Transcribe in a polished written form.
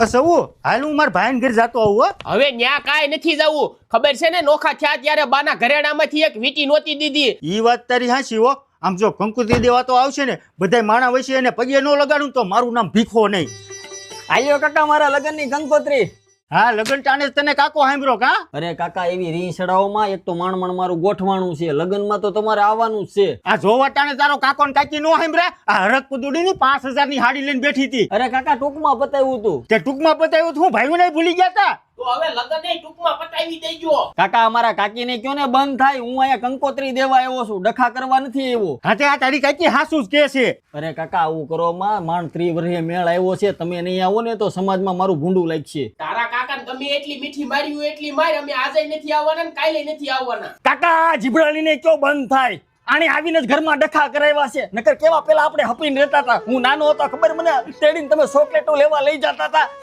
સવું હાલ હું મારા ભાઈને ઘરે જાતો આવું હો. હવે ન્યા કાંઈ નથી જવું. ખબર છે ને નોખા થયા ત્યારે બાના ઘરેણામાંથી એક વીટી નહોતી દીધી. ઈ વાત તારી હાચી હો. આમ જો કંકુત્રી દેવા તો આવશે ને બધાય માણા વચ્ચે એને પગે ન લગાડું તો મારું નામ ભીખો નહીં. આલ્યો કાકા મારા લગ્નની કંકોત્રી. હા લગન ટાણે જ તને કાકો સાંભળો કા. અરે કાકા એવી રીં ચડાવોમાં એક તો માણ મારું ગોઠવાણું છે, લગ્નમાં તો તમારે આવવાનું જ છે. આ જોવા ટાણે તારો કાકો ને કાકી નો સાંભળ્યા. આ હરક પુદુડી ની 5000 ની હાડી લઈને બેઠી હતી. અરે કાકા ટૂંકમાં બતાવ્યું તું. તે ટૂંકમાં બતાવ્યું તો હું ભાઈઓ ને ભૂલી ગયા તા. તો હવે લગન ટૂંકમાં પતાવી દેજો. કાકા અમારા કાકીને કયો ને બંધ થાય, હું અહીંયા કંકોત્રી દેવા આવ્યો છું, ડખા કરવા નથી આવ્યો. હા તે આ તારી કાકી હાસુ જ કે છે. અરે કાકા આવું કરો માં, માંડ 30 વર્ષે મેળ આવ્યો છે, તમે નહીં આવો ને તો સમાજમાં મારું ભૂંડું લાગશે. તારા કાકાને ગમે એટલી મીઠી માર્યું એટલી માર, અમે આજે નથી આવવાના ને કાલે નથી આવવાના. કાકા જીભડાલીને કયો બંધ થાય, આને આવીને જ ઘરમાં ડખા કરાવ્યા છે. નકર કેવા પેલા આપણે હપીને રહેતા હતા. હું નાનો હતો ખબર મને તેડીને તમે ચોકલેટો લેવા લઈ જતા હતા.